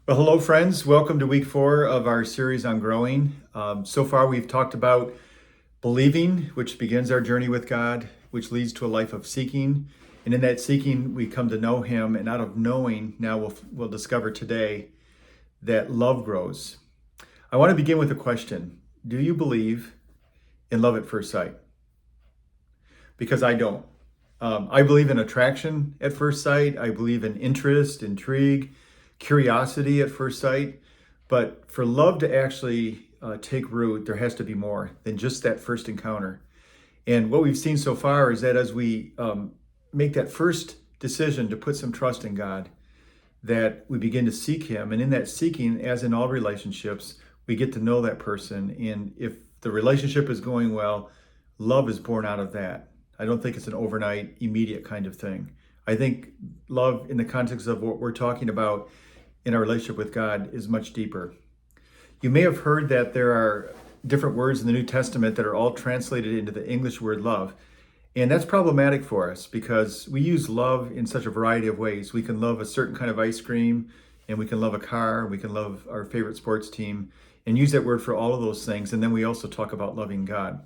Well, hello, friends. Welcome to week 4 of our series on growing. So far, we've talked about believing, which begins our journey with God, which leads to a life of seeking. And in that seeking, we come to know Him. And out of knowing, now we'll discover today that love grows. I want to begin with a question. Do you believe in love at first sight? Because I don't. I believe in attraction at first sight. I believe in interest, intrigue, curiosity at first sight. But for love to actually take root, there has to be more than just that first encounter. And what we've seen so far is that as we make that first decision to put some trust in God, that we begin to seek Him. And in that seeking, as in all relationships, we get to know that person. And if the relationship is going well, love is born out of that. I don't think it's an overnight, immediate kind of thing. I think love, in the context of what we're talking about in our relationship with God, is much deeper. You may have heard that there are different words in the New Testament that are all translated into the English word love. And that's problematic for us because we use love in such a variety of ways. We can love a certain kind of ice cream, and we can love a car, we can love our favorite sports team, and use that word for all of those things. And then we also talk about loving God.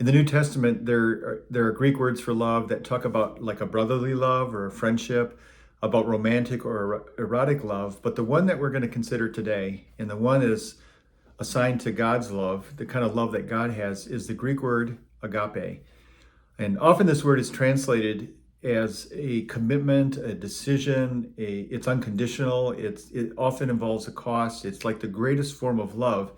In the New Testament, there are Greek words for love that talk about like a brotherly love or a friendship, about romantic or erotic love. But the one that we're going to consider today, and the one that is assigned to God's love, the kind of love that God has, is the Greek word agape. And often this word is translated as a commitment, a decision, it's unconditional, it often involves a cost. It's like the greatest form of love.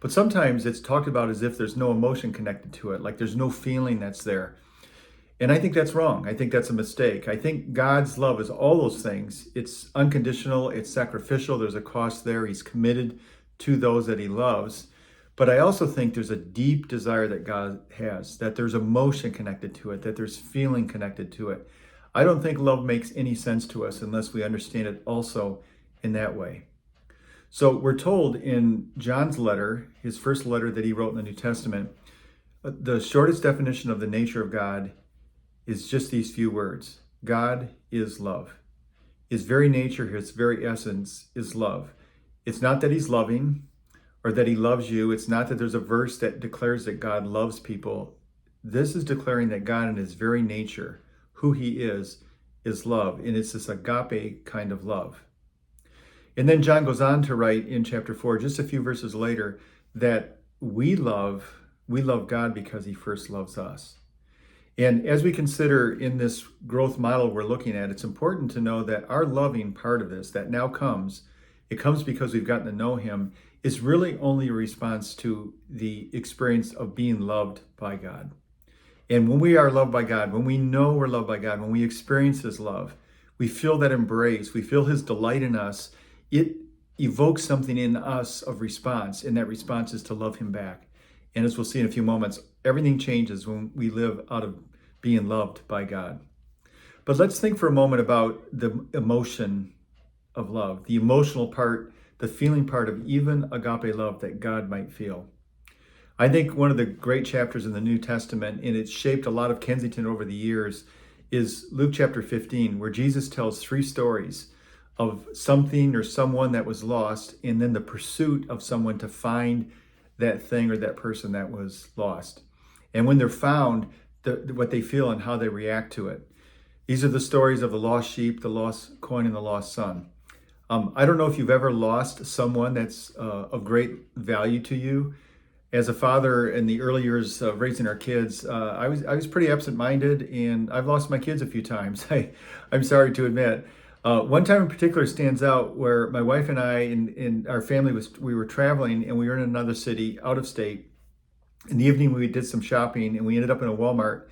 But sometimes it's talked about as if there's no emotion connected to it, like there's no feeling that's there. And I think that's wrong. I think that's a mistake. I think God's love is all those things. It's unconditional, it's sacrificial, there's a cost there. He's committed to those that He loves. But I also think there's a deep desire that God has, that there's emotion connected to it, that there's feeling connected to it. I don't think love makes any sense to us unless we understand it also in that way. So we're told in John's letter, his first letter that he wrote in the New Testament, the shortest definition of the nature of God is just these few words. God is love. His very nature, his very essence is love. It's not that He's loving or that He loves you. It's not that there's a verse that declares that God loves people. This is declaring that God in His very nature, who He is love. And it's this agape kind of love. And then John goes on to write in chapter 4, just a few verses later, that we love God because He first loves us. And as we consider in this growth model we're looking at, it's important to know that our loving part of this that now comes, it comes because we've gotten to know Him, is really only a response to the experience of being loved by God. And when we are loved by God, when we know we're loved by God, when we experience His love, we feel that embrace, we feel His delight in us. It evokes something in us of response, and that response is to love Him back. And as we'll see in a few moments, everything changes when we live out of being loved by God. But let's think for a moment about the emotion of love, the emotional part, the feeling part of even agape love that God might feel. I think one of the great chapters in the New Testament, and it's shaped a lot of Kensington over the years, is Luke chapter 15, where Jesus tells 3 stories of something or someone that was lost, and then the pursuit of someone to find that thing or that person that was lost. And when they're found, what they feel and how they react to it. These are the stories of the lost sheep, the lost coin, and the lost son. I don't know if you've ever lost someone that's of great value to you. As a father in the early years of raising our kids, I was pretty absent-minded, and I've lost my kids a few times. I'm sorry to admit. One time in particular stands out where my wife and I and our family we were traveling, and we were in another city out of state. In the evening, we did some shopping, and we ended up in a Walmart.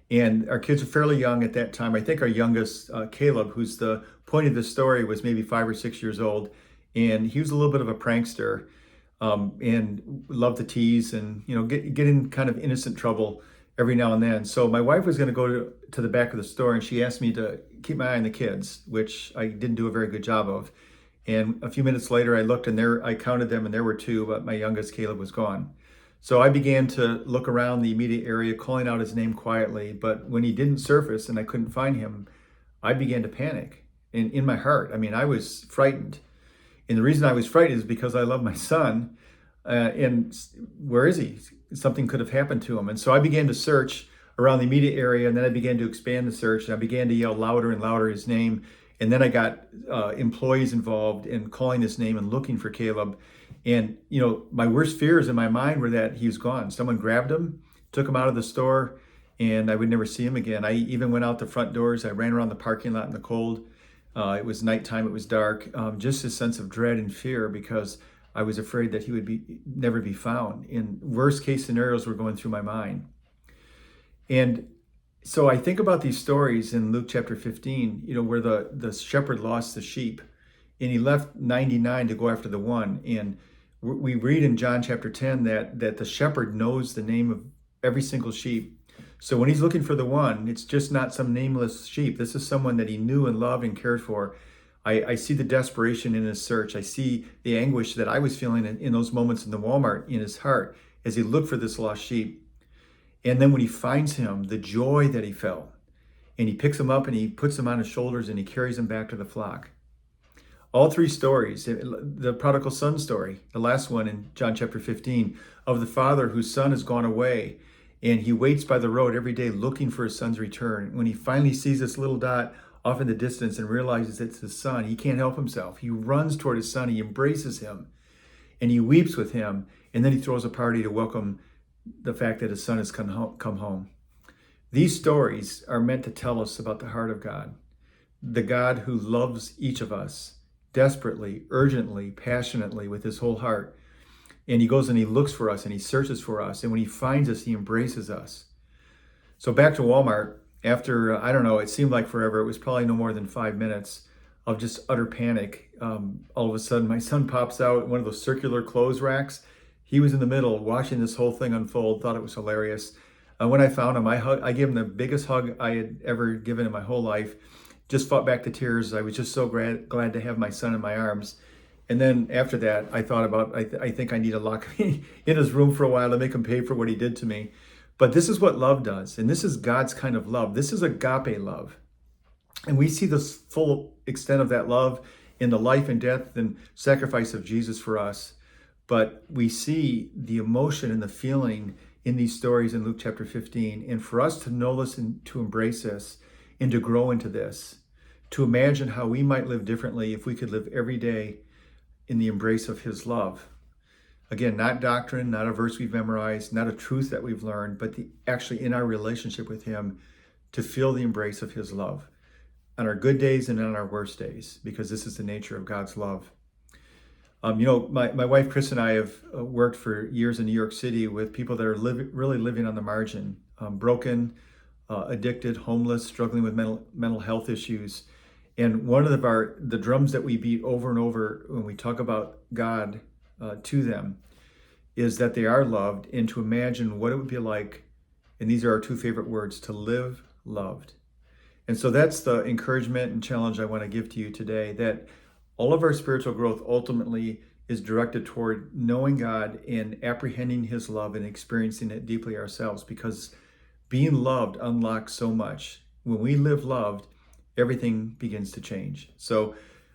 And our kids were fairly young at that time. I think our youngest, Caleb, who's the point of the story, was maybe 5 or 6 years old. And he was a little bit of a prankster and loved to tease and, get in kind of innocent trouble every now and then. So my wife was going to go to the back of the store, and she asked me to keep my eye on the kids, which I didn't do a very good job of. And a few minutes later, I looked, and I counted them, and there were 2, but my youngest, Caleb, was gone. So I began to look around the immediate area, calling out his name quietly. But when he didn't surface and I couldn't find him, I began to panic in my heart. I mean, I was frightened. And the reason I was frightened is because I love my son. And where is he? Something could have happened to him. And so I began to search around the immediate area, and then I began to expand the search, and I began to yell louder and louder his name. And then I got employees involved in calling his name and looking for Caleb. And, my worst fears in my mind were that he was gone. Someone grabbed him, took him out of the store, and I would never see him again. I even went out the front doors. I ran around the parking lot in the cold. It was nighttime. It was dark. Just a sense of dread and fear because I was afraid that he would never be found. And worst case scenarios were going through my mind. And so I think about these stories in Luke chapter 15, where the shepherd lost the sheep and he left 99 to go after the one. And we read in John chapter 10 that the shepherd knows the name of every single sheep. So when he's looking for the one, it's just not some nameless sheep. This is someone that he knew and loved and cared for. I see the desperation in his search. I see the anguish that I was feeling in those moments in the Walmart in his heart as he looked for this lost sheep. And then when he finds him, the joy that he felt, and he picks him up and he puts him on his shoulders and he carries him back to the flock. All three stories, the Prodigal Son story, the last one in John chapter 15, of the father whose son has gone away and he waits by the road every day looking for his son's return. When he finally sees this little dot off in the distance and realizes it's his son, he can't help himself. He runs toward his son, he embraces him, and he weeps with him, and then he throws a party to welcome the fact that his son has come home. These stories are meant to tell us about the heart of God, the God who loves each of us desperately, urgently, passionately with his whole heart. And he goes and he looks for us and he searches for us. And when he finds us, he embraces us. So back to Walmart, after, it seemed like forever. It was probably no more than 5 minutes of just utter panic. All of a sudden, my son pops out one of those circular clothes racks. He was in the middle watching this whole thing unfold, thought it was hilarious. When I found him, I gave him the biggest hug I had ever given in my whole life. Just fought back the tears. I was just so glad to have my son in my arms. And then after that, I thought about, I think I need to lock him in his room for a while to make him pay for what he did to me. But this is what love does. And this is God's kind of love. This is agape love. And we see the full extent of that love in the life and death and sacrifice of Jesus for us. But we see the emotion and the feeling in these stories in Luke chapter 15. And for us to know this and to embrace this and to grow into this, to imagine how we might live differently if we could live every day in the embrace of his love. Again, not doctrine, not a verse we've memorized, not a truth that we've learned, but actually in our relationship with him to feel the embrace of his love on our good days and on our worst days, because this is the nature of God's love. My wife, Chris, and I have worked for years in New York City with people that are really living on the margin, broken, addicted, homeless, struggling with mental health issues. And one of the drums that we beat over and over when we talk about God to them is that they are loved, and to imagine what it would be like, and these are our two favorite words, to live loved. And so that's the encouragement and challenge I want to give to you today, that all of our spiritual growth ultimately is directed toward knowing God and apprehending his love and experiencing it deeply ourselves, because being loved unlocks so much. When we live loved, everything begins to change. So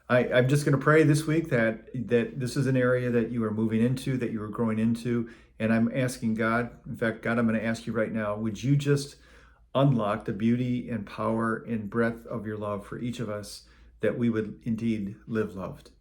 I'm just going to pray this week that this is an area that you are moving into, that you are growing into. And I'm asking God, in fact, God, I'm going to ask you right now, would you just unlock the beauty and power and breadth of your love for each of us, that we would indeed live loved.